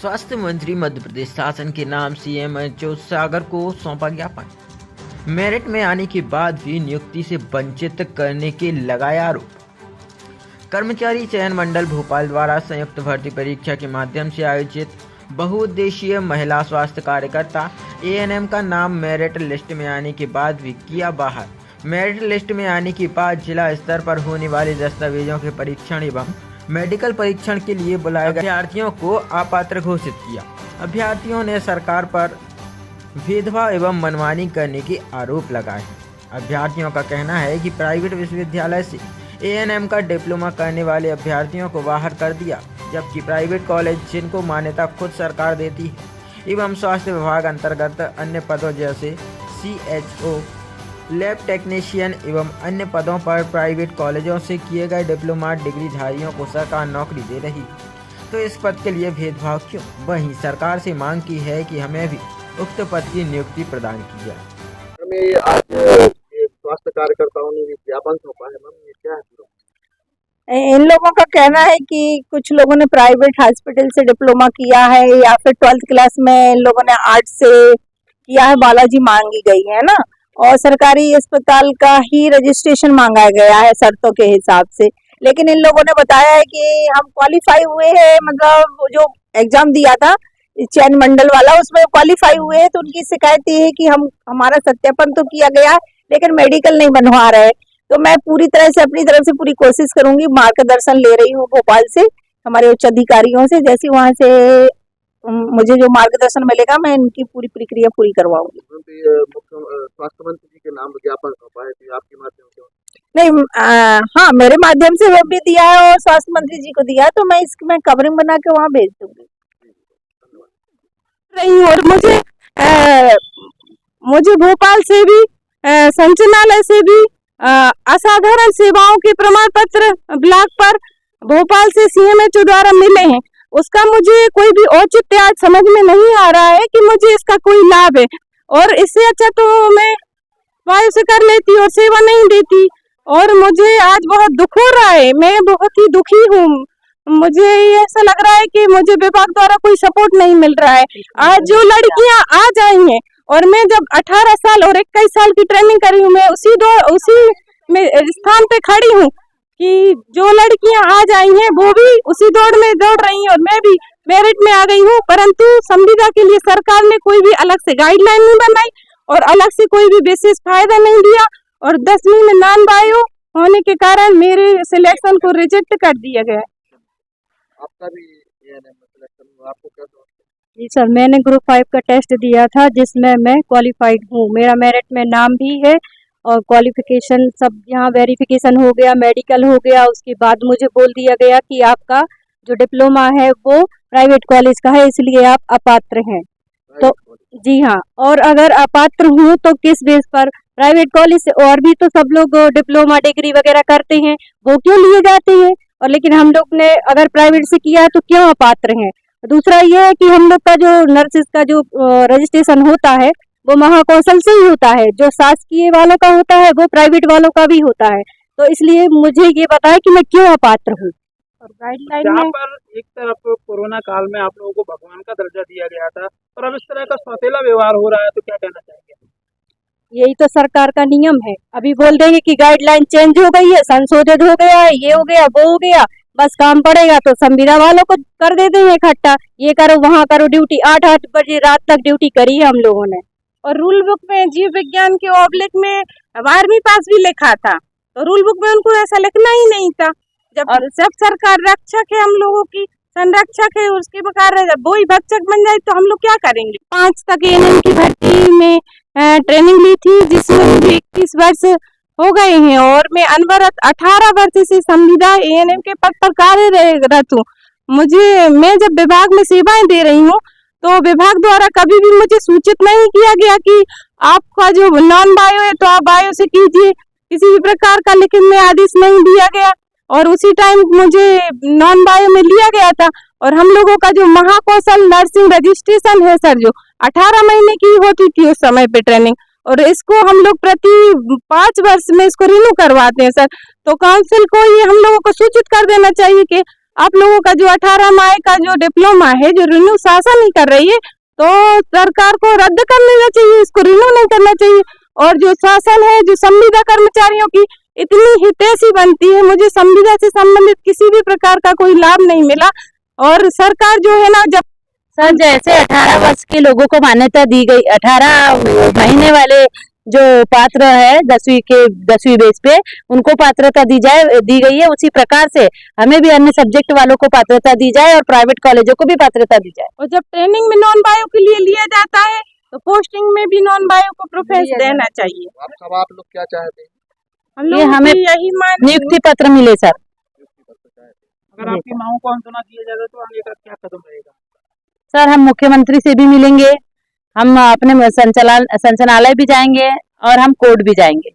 स्वास्थ्य मंत्री मध्य प्रदेश शासन के नाम सीएमएचओ सागर को सौंपा ज्ञापन। मेरिट में आने के बाद भी नियुक्ति से वंचित करने के लगाए आरोप। कर्मचारी चयन मंडल भोपाल द्वारा संयुक्त भर्ती परीक्षा के माध्यम से आयोजित बहुउद्देशीय महिला स्वास्थ्य कार्यकर्ता एएनएम का नाम मेरिट लिस्ट में आने के बाद भी किया बाहर। मेरिट लिस्ट में आने के बाद जिला स्तर पर होने वाले दस्तावेजों के परीक्षण एवं मेडिकल परीक्षण के लिए बुलाए गए अभ्यर्थियों को अपात्र घोषित किया। अभ्यर्थियों ने सरकार पर भेदभाव एवं मनमानी करने के आरोप लगाए हैं। अभ्यर्थियों का कहना है कि प्राइवेट विश्वविद्यालय से एएनएम का डिप्लोमा करने वाले अभ्यर्थियों को बाहर कर दिया, जबकि प्राइवेट कॉलेज जिनको मान्यता खुद सरकार देती है एवं स्वास्थ्य विभाग अंतर्गत अन्य पदों जैसे CHO, लैब टेक्नीशियन एवं अन्य पदों पर प्राइवेट कॉलेजों से किए गए डिप्लोमा डिग्रीधारियों को सरकार नौकरी दे रही, तो इस पद के लिए भेदभाव क्यों? वहीं सरकार से मांग की है कि हमें भी उक्त पद की नियुक्ति प्रदान की जाए। हमें आज स्वास्थ्य कार्यकर्ताओं ने ज्ञापन सौंपा है, मैम ये क्या है? इन लोगों का कहना है कि कुछ लोगों ने प्राइवेट हॉस्पिटल से डिप्लोमा किया है या फिर 12th क्लास में इन लोगों ने आर्ट्स से किया है, बालाजी मांगी गई है ना, और सरकारी अस्पताल का ही रजिस्ट्रेशन मांगा गया है शर्तों के हिसाब से। लेकिन इन लोगों ने बताया है कि हम क्वालिफाई हुए हैं, मतलब वो जो एग्जाम दिया था चयन मंडल वाला उसमें क्वालिफाई हुए हैं, तो उनकी शिकायत ये है कि हमारा सत्यापन तो किया गया है लेकिन मेडिकल नहीं बनवा रहे। तो मैं पूरी तरह से अपनी तरफ से पूरी कोशिश करूंगी, मार्गदर्शन ले रही हूँ भोपाल से हमारे उच्च अधिकारियों से, जैसे वहाँ से मुझे जो मार्गदर्शन मिलेगा मैं इनकी पूरी प्रक्रिया पूरी करवाऊंगी। स्वास्थ्य मंत्री जी के नाम ज्ञापन सौंपा है, तो आपके माध्यम से? नहीं, हाँ मेरे माध्यम से वो भी दिया है और स्वास्थ्य मंत्री जी को दिया है, तो मैं इसकी मैं कवरिंग बना के वहाँ भेज दूंगी। रही और मुझे भोपाल से भी संचालनालय से भी असाधारण सेवाओं के प्रमाण पत्र ब्लॉक पर भोपाल से सीएमएचओ द्वारा मिले हैं। उसका मुझे कोई भी औचित्य आज समझ में नहीं आ रहा है कि मुझे इसका कोई लाभ है, और इससे अच्छा तो मैं वायु से कर लेती और सेवा नहीं देती। और मुझे आज बहुत दुख हो रहा है, मैं बहुत ही दुखी हूँ। मुझे ऐसा लग रहा है कि मुझे विभाग द्वारा कोई सपोर्ट नहीं मिल रहा है। आज जो लड़कियां आज आई हैं और मैं जब 18 साल और 21 साल की ट्रेनिंग करी हूँ, मैं उसी में स्थान पे खड़ी हूँ कि जो लड़कियां आज आई हैं वो भी उसी दौड़ में दौड़ रही हैं और मैं भी मेरिट में आ गई हूँ, परंतु संविदा के लिए सरकार ने कोई भी अलग से गाइडलाइन नहीं बनाई और अलग से कोई भी विशेष फायदा नहीं दिया, और 10वीं में नॉन बायो होने के कारण मेरे सिलेक्शन को रिजेक्ट कर दिया गया। आपका भी सिलेक्शन हुआ, आपको क्या? जी सर, मैंने ग्रुप 5 का टेस्ट दिया था जिसमें मैं क्वालिफाइड हूँ, मेरा मेरिट में नाम भी है और क्वालिफिकेशन सब यहाँ वेरिफिकेशन हो गया, मेडिकल हो गया। उसके बाद मुझे बोल दिया गया कि आपका जो डिप्लोमा है वो प्राइवेट कॉलेज का है, इसलिए आप अपात्र हैं। तो जी हाँ, और अगर अपात्र हूँ तो किस बेस पर? प्राइवेट कॉलेज से और भी तो सब लोग डिप्लोमा डिग्री वगैरह करते हैं, वो क्यों लिए जाते हैं, और लेकिन हम लोग ने अगर प्राइवेट से किया है तो क्यों अपात्र हैं? दूसरा ये है कि हम लोग का जो नर्सिस का जो रजिस्ट्रेशन होता है वो महाकौशल से ही होता है, जो शासकीय वालों का होता है वो प्राइवेट वालों का भी होता है। तो इसलिए मुझे ये बताया कि मैं क्यों अपात्र हूँ। और गाइडलाइन जहाँ में पर एक तरफ कोरोना काल में आप लोगों को भगवान का दर्जा दिया गया था और अब इस तरह का सौतेला व्यवहार हो रहा है, तो क्या कहना चाहेंगे? यही तो सरकार का नियम है। अभी बोल देंगे कि गाइडलाइन चेंज हो गई है, संशोधित हो गया है, ये हो गया वो हो गया, बस काम पड़ेगा तो संविदा वालों को कर देते हैं इकट्ठा, ये करो वहाँ करो ड्यूटी। 8-8 बजे रात तक ड्यूटी करी है हम लोगों ने। और रूल बुक में जीव विज्ञान के ऑब्लिक में 12वीं पास भी लिखा था, तो रूल बुक में उनको ऐसा लिखना ही नहीं था। जब सरकार रक्षक है हम लोगों की, संरक्षक है, उसके प्रकार जब वो ही भक्षक बन जाए तो हम लोग क्या करेंगे? 5 तक एएनएम की भर्ती में ट्रेनिंग ली थी जिसमें मुझे 21 वर्ष हो गए हैं और मैं अनवरत 18 वर्ष से संविदा एएनएम के पद पर कार्यरत हूँ। मैं जब विभाग में सेवाएं दे रही हूँ तो विभाग द्वारा कभी भी मुझे सूचित नहीं किया गया कि आपका जो नॉन बायो है तो आप बायो से कीजिए, किसी भी प्रकार का लिखित में आदेश नहीं दिया गया। और उसी टाइम मुझे नॉन बायो में लिया गया था, और हम लोगों का जो महाकौशल नर्सिंग रजिस्ट्रेशन है सर, जो 18 महीने की होती थी उस समय पे ट्रेनिंग, और इसको हम लोग प्रति 5 वर्ष में इसको रिन्यू करवाते हैं सर। तो काउंसिल को ये हम लोगों को सूचित कर देना चाहिए कि आप लोगों का जो 18 माह का जो डिप्लोमा है, जो रिन्यू शासन नहीं कर रही है, तो सरकार को रद्द कर लेना चाहिए, इसको रिन्यू नहीं करना चाहिए। और जो शासन है, जो संविदा कर्मचारियों की इतनी हितैषी बनती है, मुझे संविदा से संबंधित किसी भी प्रकार का कोई लाभ नहीं मिला। और सरकार जो है ना, जब सर जैसे 18 वर्ष के लोगों को मान्यता दी गई, 18 महीने वाले जो पात्र है 10वीं बेस पे उनको पात्रता दी गई है, उसी प्रकार से हमें भी अन्य सब्जेक्ट वालों को पात्रता दी जाए और प्राइवेट कॉलेजों को भी पात्रता दी जाए। और जब ट्रेनिंग में नॉन बायो के लिए लिया जाता है, तो पोस्टिंग में भी नॉन बायो को प्रेफरेंस देना चाहिए। आप लोग क्या चाहते हैं? हम ये लोग हमें यही नियुक्ति पत्र मिले सर। अगर आपकी मांगों को अनसुना किया जाता तो आगे का क्या कदम रहेगा? सर हम मुख्यमंत्री से भी मिलेंगे, हम अपने संचालनालय भी जाएंगे और हम कोर्ट भी जाएंगे।